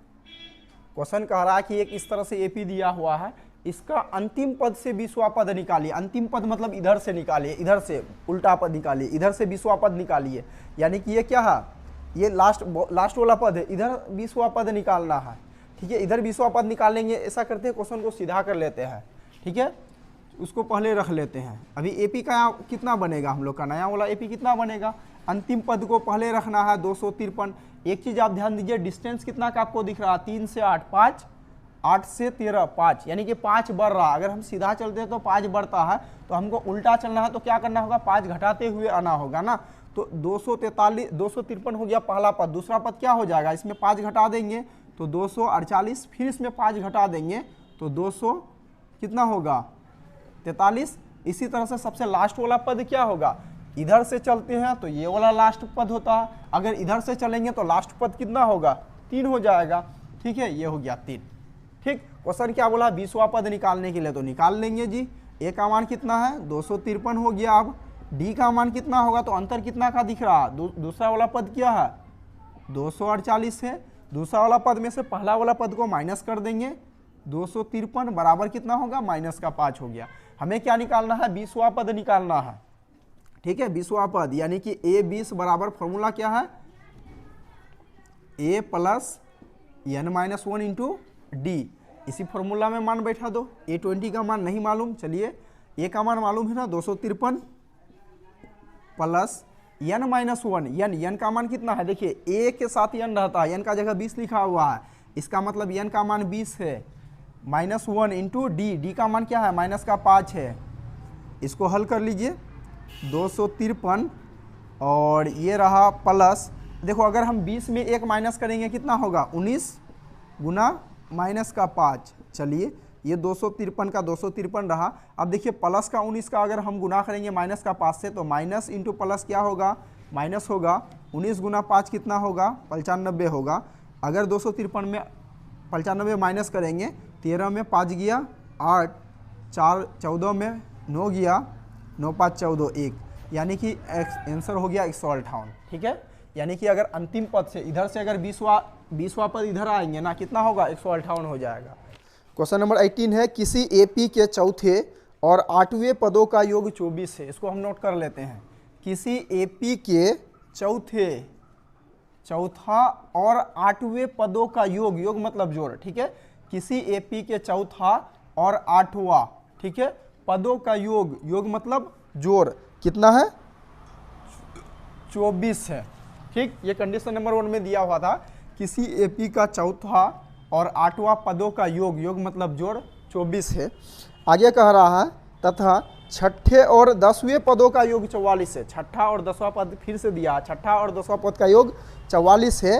क्वेश्चन कह रहा है कि एक इस तरह से AP दिया हुआ है, इसका अंतिम पद से 20वां पद निकालिए। अंतिम पद मतलब इधर से निकालिए, इधर से उल्टा पद निकालिए, इधर से 20वां पद निकालिए। यानी कि ये क्या है, ये लास्ट वाला पद है, इधर 20वां पद निकालना है, ठीक है। इधर 20वां पद निकालेंगे, ऐसा करते हैं क्वेश्चन को सीधा कर लेते हैं, ठीक है। उसको पहले रख लेते हैं। अभी AP का कितना बनेगा, हम लोग का नया वाला AP कितना बनेगा, अंतिम पद को पहले रखना है 253। एक चीज़ आप ध्यान दीजिए, डिस्टेंस कितना का आपको दिख रहा है, 3 से 8, 5, 8 से 13, 5, यानी कि 5 बढ़ रहा। अगर हम सीधा चलते हैं तो 5 बढ़ता है, तो हमको उल्टा चलना है तो क्या करना होगा, 5 घटाते हुए आना होगा ना। तो 253 हो गया पहला पद। दूसरा पद क्या हो जाएगा, इसमें 5 घटा देंगे तो 248, फिर इसमें 5 घटा देंगे तो 200 कितना होगा 43। इसी तरह से सबसे लास्ट वाला पद क्या होगा, इधर से चलते हैं तो ये वाला लास्ट पद होता है, अगर इधर से चलेंगे तो लास्ट पद कितना होगा, 3 हो जाएगा, ठीक है। ये हो गया 3, ठीक। क्वेश्चन क्या बोला, 20वां पद निकालने के लिए तो निकाल लेंगे जी। A का मान कितना है 253 हो गया। अब D का मान कितना होगा, तो अंतर कितना का दिख रहा, दूसरा वाला पद क्या है 248 है। दूसरा वाला पद में से पहला वाला पद को माइनस कर देंगे, 253 बराबर कितना होगा, -5 हो गया। हमें क्या निकालना है, 20वां पद निकालना है, ठीक है। 20वां पद यानी कि A 20 बराबर फॉर्मूला क्या है, A + n-1 × D। इसी फॉर्मूला में मान बैठा दो। A 20 का मान नहीं मालूम, चलिए A का मान मालूम है ना 253 + n-1, n का मान कितना है, देखिए A के साथ n रहता है, n का जगह 20 लिखा हुआ है, इसका मतलब n का मान 20 है, -1 × D, D का मान क्या है -5 है। इसको हल कर लीजिए, 253 और ये रहा प्लस, देखो अगर हम 20 में 1 माइनस करेंगे कितना होगा, 19 गुना -5। चलिए ये 253 का 253 रहा। अब देखिए प्लस का 19 का अगर हम गुना करेंगे -5 से, तो माइनस इंटू प्लस क्या होगा माइनस होगा 19 गुना 5 कितना होगा 95 होगा। अगर 253 में 95 माइनस करेंगे, 13 में 5 गया 8, 4 14 में 9 गया 9 5 14 1, यानी कि आंसर हो गया 158। ठीक है, यानी कि अगर अंतिम पद से इधर से अगर 20वां पद इधर आएंगे ना, कितना होगा 158 हो जाएगा। क्वेश्चन नंबर 18 है, किसी एपी के चौथे और 8वें पदों का योग 24 है। इसको हम नोट कर लेते हैं। किसी एपी के चौथा और 8वें पदों का योग, योग मतलब जोड़, ठीक है, किसी एपी के चौथा और 8वां, ठीक है, पदों का योग, योग मतलब जोड़, कितना है 24 है। ठीक, ये कंडीशन नंबर 1 में दिया हुआ था, किसी एपी का चौथा और 8वां पदों का योग, योग मतलब जोड़ 24 है। आगे कह रहा है तथा छठे और 10वें पदों का योग 44 है। छठा और 10वां पद फिर से दिया, छठा और 10वां पद का योग 44 है।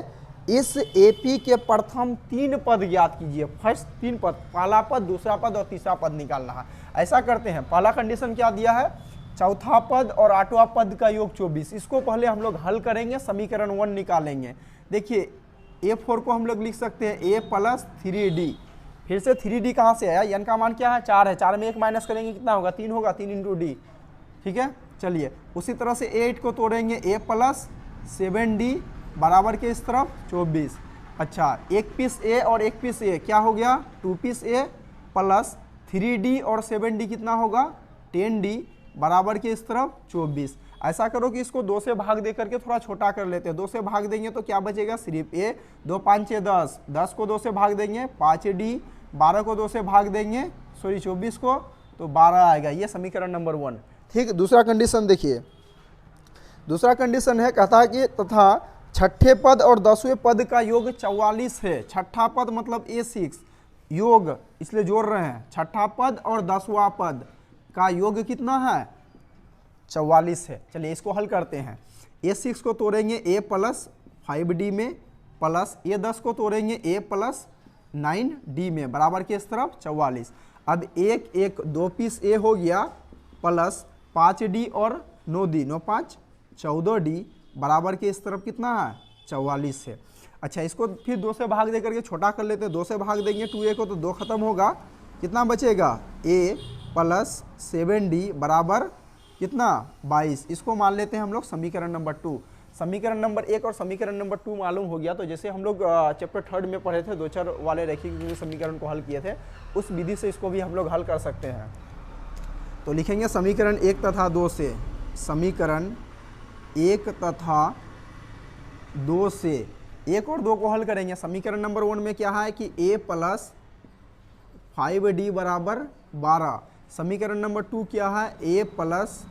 इस एपी के प्रथम 3 पद ज्ञात कीजिए। फर्स्ट 3 पद, पहला पद, दूसरा पद और तीसरा पद निकालना है। ऐसा करते हैं, पहला कंडीशन क्या दिया है, चौथा पद और 8वां पद का योग 24। इसको पहले हम लोग हल करेंगे, समीकरण 1 निकालेंगे। देखिए A4 को हम लोग लिख सकते हैं A + 3D। फिर से 3D कहाँ से आया, n का मान क्या है 4 है, 4 में 1 माइनस करेंगे कितना होगा 3 होगा, 3 × D। ठीक है, चलिए उसी तरह से 8 को तोड़ेंगे A + 7D बराबर के इस तरफ 24। अच्छा, एक पीस A और एक पीस A क्या हो गया 2 पीस A + 3D और 7D कितना होगा 10D बराबर के इस तरफ 24। ऐसा करो कि इसको 2 से भाग दे करके थोड़ा छोटा कर लेते हैं। 2 से भाग देंगे तो क्या बचेगा, सिर्फ A। 2 5 10, 10 को 2 से भाग देंगे 5D, 12 को 2 से भाग देंगे 24 को तो 12 आएगा। ये समीकरण नंबर 1। ठीक, दूसरा कंडीशन देखिए, दूसरा कंडीशन है, कहता है कि तथा छठे पद और 10वें पद का योग 44 है। छठा पद मतलब A6 योग, इसलिए जोड़ रहे हैं, छठा पद और 10वां पद का योग कितना है 44 है। चलिए इसको हल करते हैं। A6 को तोड़ेंगे A + 5D में, प्लस A10 को तोड़ेंगे A + 9D में बराबर के इस तरफ 44। अब एक 2 पीस A हो गया प्लस 5D और 9D, 9 5 14D बराबर के इस तरफ कितना है 44 है। अच्छा, इसको फिर 2 से भाग दे करके छोटा कर लेते हैं। 2 से भाग देंगे 2A को तो 2 खत्म होगा, कितना बचेगा A + 7D बराबर कितना 22। इसको मान लेते हैं हम लोग समीकरण नंबर 2। समीकरण नंबर 1 और समीकरण नंबर 2 मालूम हो गया। तो जैसे हम लोग चैप्टर 3 में पढ़े थे, 2 चर वाले रैखिक समीकरण को हल किए थे, उस विधि से इसको भी हम लोग हल कर सकते हैं। तो लिखेंगे समीकरण 1 तथा 2 से, समीकरण 1 तथा 2 से 1 और 2 को हल करेंगे। समीकरण नंबर 1 में क्या है कि A + 5D बराबर 12। समीकरण नंबर 2 क्या है A +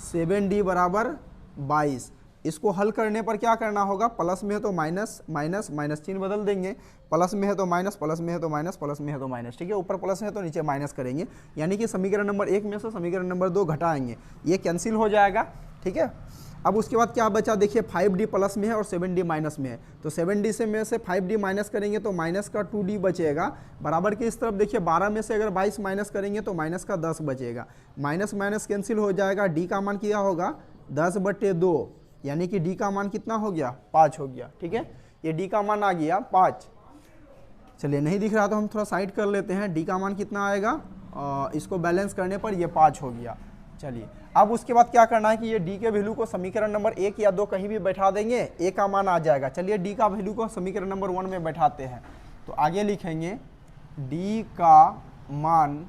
7D बराबर 22। इसको हल करने पर क्या करना होगा, प्लस में है तो माइनस, माइनस माइनस चिन्ह बदल देंगे, प्लस में है तो माइनस, प्लस में है तो माइनस, प्लस में है तो माइनस। ठीक है, ऊपर प्लस है तो नीचे माइनस करेंगे, यानी कि समीकरण नंबर 1 में से समीकरण नंबर 2 घटाएंगे, ये कैंसिल हो जाएगा। ठीक है, अब उसके बाद क्या बचा, देखिए 5D प्लस में है और 7D माइनस में है, तो 7D से में से 5D माइनस करेंगे तो माइनस का 2D बचेगा बराबर के इस तरफ। देखिए 12 में से अगर 22 माइनस करेंगे तो माइनस का 10 बचेगा, माइनस माइनस कैंसिल हो जाएगा। D का मान क्या होगा 10/2, यानी कि D का मान कितना हो गया 5 हो गया। ठीक है, ये D का मान आ गया 5। चलिए नहीं दिख रहा तो हम थोड़ा साइड कर लेते हैं। D का मान कितना आएगा, इसको बैलेंस करने पर ये 5 हो गया। चलिए अब उसके बाद क्या करना है कि ये D के वैल्यू को समीकरण नंबर 1 या 2 कहीं भी बैठा देंगे, A का मान आ जाएगा। चलिए D का वैल्यू को समीकरण नंबर 1 में बैठाते हैं, तो आगे लिखेंगे D का मान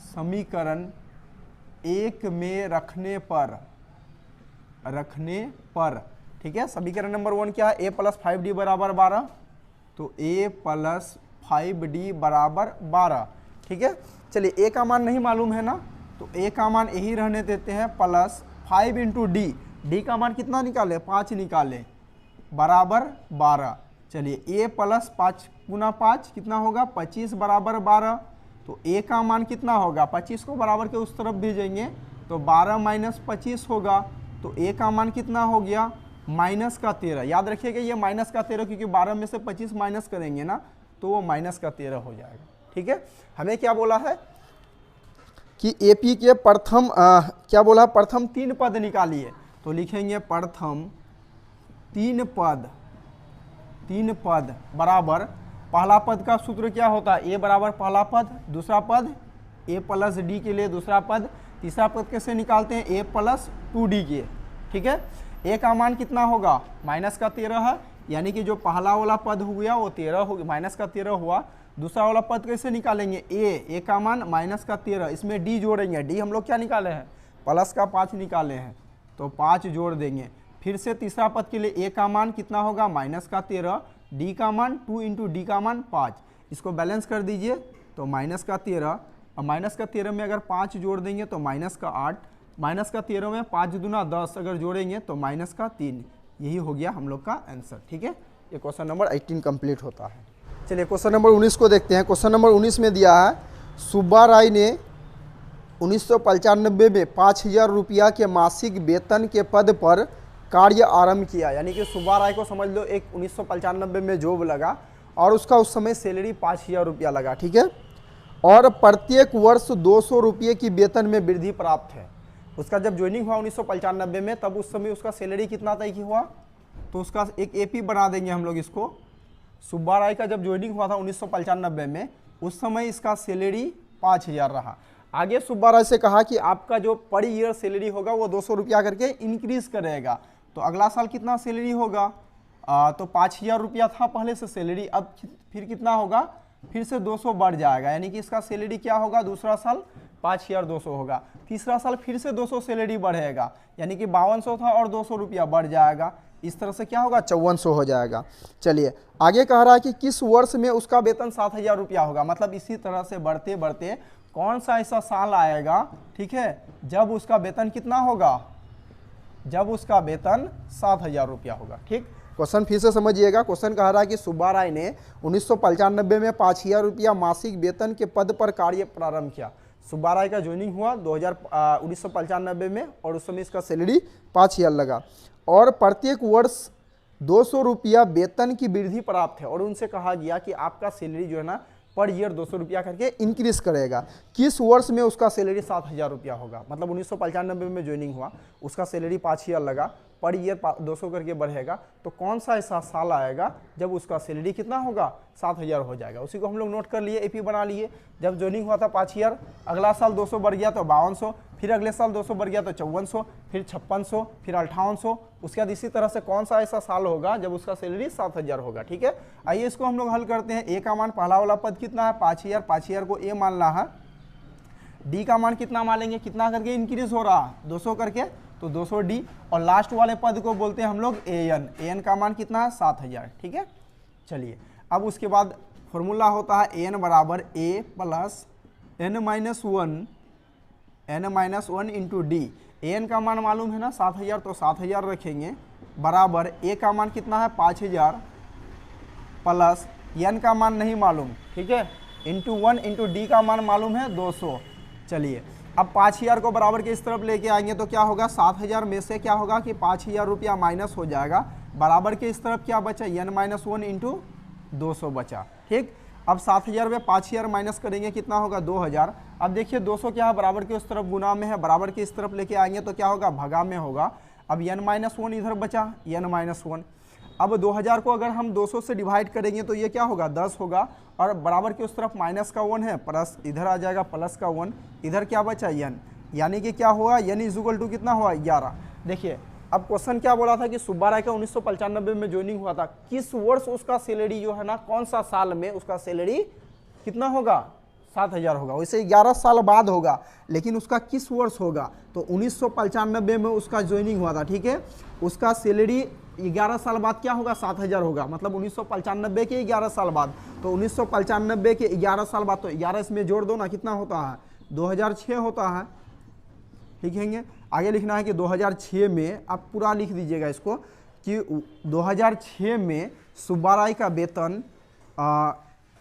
समीकरण 1 में रखने पर, ठीक है। समीकरण नंबर 1 क्या है, A + 5D बराबर 12, तो A + 5D बराबर 12। ठीक है, चलिए A का मान नहीं मालूम है ना, तो A का मान यही रहने देते हैं, प्लस 5 × D, D का मान कितना निकाले 5 निकाले बराबर 12। चलिए A + 5 × 5 कितना होगा 25 बराबर 12, तो A का मान कितना होगा 25 को बराबर के उस तरफ भेजेंगे तो 12 - 25 होगा, तो A का मान कितना हो गया -13। याद रखिएगा ये -13, क्योंकि 12 में से 25 माइनस करेंगे ना तो वो -13 हो जाएगा। ठीक है, हमें क्या बोला है कि AP के प्रथम क्या बोला, प्रथम 3 पद निकालिए। तो लिखेंगे प्रथम तीन पद बराबर, पहला पद का सूत्र क्या होता है, ए बराबर पहला पद, दूसरा पद ए प्लस डी के लिए दूसरा पद, तीसरा पद कैसे निकालते हैं, ए प्लस 2d के। ठीक है, ए का मान कितना होगा, माइनस का 13 है, यानी कि जो पहला वाला पद हो गया वो 13 हो गया, माइनस का 13 हुआ। दूसरा वाला पद कैसे निकालेंगे, ए का मान माइनस का 13, इसमें डी जोड़ेंगे, डी हम लोग क्या निकाले हैं, प्लस का 5 निकाले हैं, तो 5 जोड़ देंगे। फिर से तीसरा पद के लिए ए का मान कितना होगा, माइनस का 13, डी का मान 2 इंटू डी का मान 5, इसको बैलेंस कर दीजिए तो माइनस का 13, और माइनस का 13 में अगर 5 जोड़ देंगे तो माइनस का 8, माइनस का 13 में 5 दूना 10 अगर जोड़ेंगे तो माइनस का 3। यही हो गया हम लोग का आंसर। ठीक है, ये क्वेश्चन नंबर 18 कंप्लीट होता है। चलिए क्वेश्चन नंबर 19 को देखते हैं। क्वेश्चन नंबर 19 में दिया है, सुब्बा राय ने 1995 में 5000 रुपया के मासिक वेतन के पद पर कार्य आरंभ किया। यानी कि सुब्बा राय को समझ लो एक 1995 में जॉब लगा और उसका उस समय सैलरी 5000 रुपया लगा। ठीक है, और प्रत्येक वर्ष 200 रुपये की वेतन में वृद्धि प्राप्त है। उसका जब ज्वाइनिंग हुआ 1995 में, तब उस समय उसका सैलरी कितना तय की हुआ, तो उसका एक एपी बना देंगे हम लोग इसको। सुब्बा राय का जब ज्वाइनिंग हुआ था 1995 में, उस समय इसका सैलरी 5000 रहा। आगे सुब्बा राय से कहा कि आपका जो पर ईयर सैलरी होगा वो 200 रुपया करके इंक्रीज करेगा। तो अगला साल कितना सैलरी होगा, तो 5000 रुपया था पहले से सैलरी, अब फिर कितना होगा, फिर से 200 बढ़ जाएगा। यानी कि इसका सैलरी क्या होगा, दूसरा साल 5200 होगा, तीसरा साल फिर से 200 सैलरी बढ़ेगा, यानी कि 5200 था और 200 रुपया बढ़ जाएगा। इस तरह से क्या होगा, 5400 हो जाएगा। चलिए आगे कह रहा है कि किस वर्ष में उसका वेतन 7000 रुपया होगा। मतलब इसी तरह से बढ़ते बढ़ते कौन सा ऐसा साल आएगा, ठीक है, जब उसका वेतन कितना होगा, जब उसका वेतन 7000 रुपया होगा। ठीक, क्वेश्चन फिर से समझिएगा। क्वेश्चन कह रहा है कि सुब्बा राय ने 1995 में 5000 रुपया मासिक वेतन के पद पर कार्य प्रारंभ किया। सुब्बा राय का ज्वाइनिंग हुआ 1995 में और उस समय इसका सैलरी 5000 लगा, और प्रत्येक वर्ष 200 रुपया वेतन की वृद्धि प्राप्त है। और उनसे कहा गया कि आपका सैलरी जो है ना पर ईयर 200 रुपया करके इंक्रीज करेगा। किस वर्ष में उसका सैलरी 7000 रुपया होगा। मतलब 1995 में ज्वाइनिंग हुआ, उसका सैलरी 5000 लगा, पर ईयर 200 करके बढ़ेगा। तो कौन सा ऐसा साल आएगा जब उसका सैलरी कितना होगा, 7000 हो जाएगा। उसी को हम लोग नोट कर लिए, एपी बना लिए। जब ज्वाइनिंग हुआ था 5000, अगला साल 200 बढ़ गया तो 5200, फिर अगले साल 200 बढ़ गया तो 5400, फिर 5600, फिर 5800। उसके बाद इसी तरह से कौन सा ऐसा साल होगा जब उसका सैलरी 7000 होगा। ठीक है, आइए इसको हम लोग हल करते हैं। ए का मान पहला वाला पद कितना है, 5000, 5000 को ए मानना है। डी का मान कितना मानेंगे, कितना करके इंक्रीज हो रहा है, 200 करके, तो 200 डी। और लास्ट वाले पद को बोलते हैं हम लोग एन। एन का मान कितना है, 7000। ठीक है, चलिए अब उसके बाद फॉर्मूला होता है एन बराबर A plus N minus one into D. N का मान मालूम है ना 7000, तो 7000 रखेंगे, बराबर ए का मान कितना है 5000 प्लस एन का मान नहीं मालूम, ठीक है, इंटू 1 इंटू डी का मान मालूम है 200। चलिए अब 5000 को बराबर के इस तरफ लेके आएंगे तो क्या होगा, 7000 में से क्या होगा कि 5000 रुपया माइनस हो जाएगा, बराबर के इस तरफ क्या बचा, एन माइनस 1 इंटू 200 बचा। ठीक, अब 7000 में 5000 माइनस करेंगे, कितना होगा 2000। अब देखिए 200 क्या है, बराबर के उस तरफ गुना में है, बराबर के इस तरफ लेके आएंगे तो क्या होगा, भगा में होगा। अब एन माइनस 1 इधर बचा, एन माइनस 1। अब 2000 को अगर हम 200 से डिवाइड करेंगे तो ये क्या होगा, 10 होगा, और बराबर के उस तरफ माइनस का 1 है, प्लस इधर आ जाएगा प्लस का 1, इधर क्या बचा एन, यानी कि क्या हुआ, एन इज इक्वल टू कितना हुआ 11। देखिए अब क्वेश्चन क्या बोला था कि सुब्बा राय का 1995 में ज्वाइनिंग हुआ था, किस वर्ष उसका सैलरी जो है ना, कौन सा साल में उसका सैलरी कितना होगा, 7000 होगा। वैसे 11 साल बाद होगा, लेकिन उसका किस वर्ष होगा, तो 1995 में उसका ज्वाइनिंग हुआ था। ठीक है, उसका सैलरी 11 साल बाद क्या होगा, 7000 होगा। मतलब 1995 के 11 साल बाद, तो 1995 के 11 साल बाद, तो 11 इसमें जोड़ दो ना, कितना होता है, 2006 होता है। ठीक है, आगे लिखना है कि 2006 में, आप पूरा लिख दीजिएगा इसको, कि 2006 में सुब्बा राय का वेतन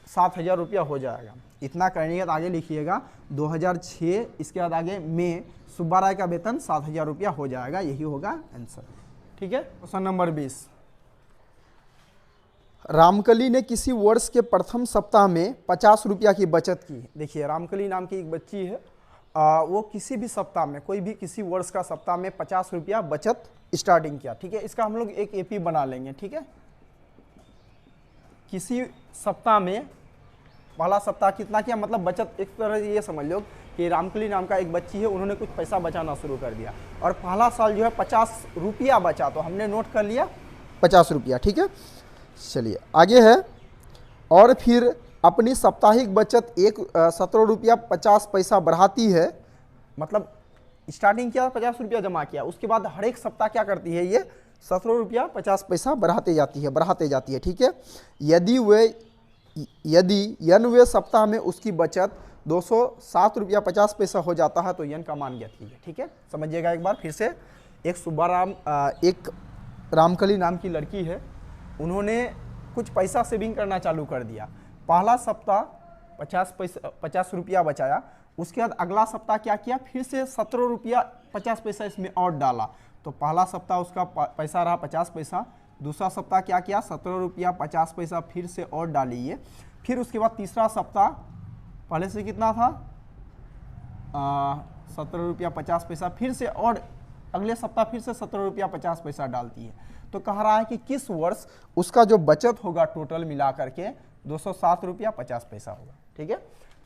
7000 रुपया हो जाएगा। इतना करने के बाद आगे लिखिएगा 2006, इसके बाद आगे में सुब्बा राय का वेतन 7000 रुपया हो जाएगा, यही होगा आंसर। ठीक है, क्वेश्चन नंबर 20। रामकली ने किसी वर्ष के प्रथम सप्ताह में 50 रुपया की बचत की। देखिए रामकली नाम की एक बच्ची है, वो किसी भी सप्ताह में, कोई भी किसी वर्ष का सप्ताह में 50 रुपया बचत स्टार्टिंग किया, ठीक है। इसका हम लोग एक एपी बना लेंगे, ठीक है। किसी सप्ताह में पहला सप्ताह कितना किया, मतलब बचत, एक तरह से ये समझ लो कि रामकली नाम का एक बच्ची है, उन्होंने कुछ पैसा बचाना शुरू कर दिया और पहला साल जो है 50 रुपया बचा, तो हमने नोट कर लिया 50 रुपया, ठीक है। चलिए आगे है, और फिर अपनी साप्ताहिक बचत 17 रुपया 50 पैसा बढ़ाती है, मतलब स्टार्टिंग किया 50 रुपया जमा किया, उसके बाद हर एक सप्ताह क्या करती है, ये 17 रुपया 50 पैसा बढ़ाते जाती है, ठीक है। यदि यनवे सप्ताह में उसकी बचत 207 रुपया 50 पैसा हो जाता है तो यन का मान ज्ञात कीजिए, ठीक है। समझिएगा एक बार फिर से, एक रामकली नाम की लड़की है, उन्होंने कुछ पैसा सेविंग करना चालू कर दिया, पहला सप्ताह 50 रुपया बचाया, उसके बाद अगला सप्ताह क्या किया, फिर से 17 रुपया 50 पैसा इसमें और डाला, तो पहला सप्ताह उसका पैसा रहा 50 पैसा, दूसरा सप्ताह क्या किया 17 रुपया 50 पैसा फिर से और डालिए, फिर उसके बाद तीसरा सप्ताह पहले से कितना था 17 रुपया 50 पैसा, फिर से और अगले सप्ताह फिर से 17 रुपया 50 पैसा डालती है। तो कह रहा है कि किस वर्ष उसका जो बचत होगा टोटल मिला करके 207 रुपया 50 पैसा होगा, ठीक है।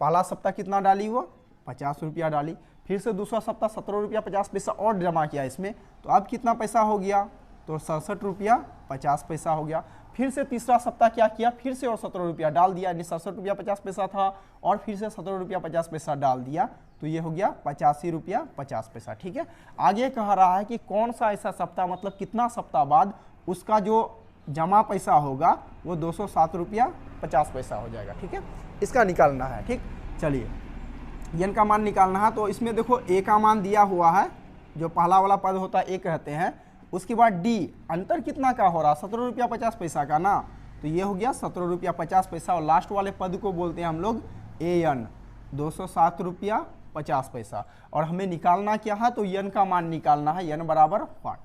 पहला सप्ताह कितना डाली वो 50 रुपया डाली, फिर से दूसरा सप्ताह 17 रुपया 50 पैसा और जमा किया इसमें, तो अब कितना पैसा हो गया, तो 67 रुपया 50 पैसा हो गया। फिर से तीसरा सप्ताह क्या किया, फिर से और 17 रुपया डाल दिया, यानी 67 रुपया 50 पैसा था और फिर से 17 रुपया 50 पैसा डाल दिया, तो ये हो गया 85 रुपया 50 पैसा, ठीक है। आगे कह रहा है कि कौन सा ऐसा सप्ताह, मतलब कितना सप्ताह बाद उसका जो जमा पैसा होगा वो 207 रुपया 50 पैसा हो जाएगा, ठीक है। इसका निकालना है, ठीक। चलिए यन का मान निकालना है, तो इसमें देखो ए का मान दिया हुआ है, जो पहला वाला पद होता है ए कहते हैं, उसके बाद डी, अंतर कितना का हो रहा 17 रुपया 50 पैसा का ना, तो ये हो गया 17 रुपया 50 पैसा, और लास्ट वाले पद को बोलते हैं हम लोग ए एन 207 रुपया 50 पैसा, और हमें निकालना क्या है, तो एन का मान निकालना है, एन बराबर 5,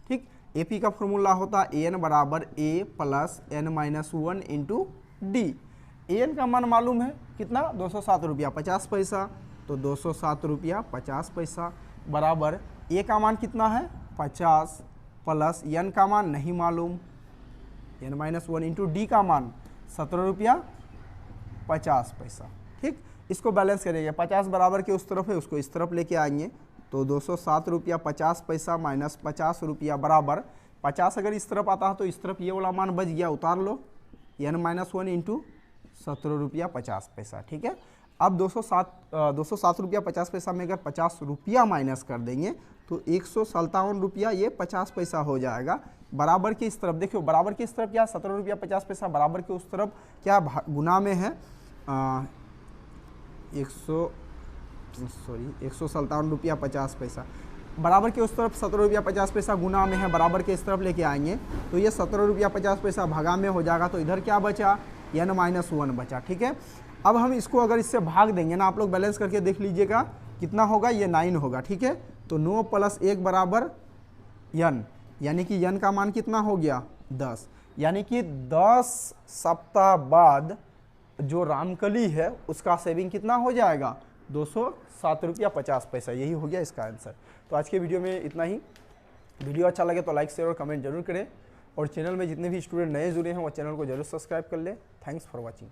ठीक। एपी का फॉर्मूला होता है एन बराबर A plus N minus 1 into D. N का मान मालूम है कितना 207 रुपया 50 पैसा, तो 207 रुपया 50 पैसा बराबर ए का मान कितना है 50 प्लस एन का मान नहीं मालूम, एन माइनस 1 इंटू डी का मान 17 रुपया 50 पैसा, ठीक। इसको बैलेंस करेंगे, 50 बराबर के उस तरफ है, उसको इस तरफ लेके आएंगे, तो 207 रुपया 50 पैसा माइनस 50 रुपया बराबर 50 अगर इस तरफ आता है तो इस तरफ ये वाला मान बच गया, उतार लो, एन माइनस 1 इंटू 17 रुपया 50 पैसा, ठीक है। अब 207 रुपया 50 पैसा में अगर 50 रुपया माइनस कर देंगे तो 157 रुपया ये 50 पैसा हो जाएगा, बराबर के इस तरफ देखियो, बराबर के इस तरफ क्या 17 रुपया 50 पैसा, बराबर के उस तरफ क्या गुना में है 157 रुपया 50 पैसा, बराबर के उस तरफ 17 रुपया 50 पैसा गुना में है, बराबर के इस तरफ लेके आएंगे तो ये 17 रुपया 50 पैसा भागा में हो जाएगा, तो इधर क्या बचा एन माइनस 1 बचा, ठीक है। अब हम इसको अगर इससे भाग देंगे ना, आप लोग बैलेंस करके देख लीजिएगा कितना होगा, ये 9 होगा, ठीक है। तो 9 प्लस 1 बराबर एन, यानी कि एन का मान कितना हो गया 10, यानी कि 10 सप्ताह बाद जो रामकली है उसका सेविंग कितना हो जाएगा 207 रुपया 50 पैसा, यही हो गया इसका आंसर। तो आज के वीडियो में इतना ही। वीडियो अच्छा लगे तो लाइक शेयर और कमेंट जरूर करें, और चैनल में जितने भी स्टूडेंट नए जुड़े हैं वो चैनल को जरूर सब्सक्राइब कर लें। Thanks for watching.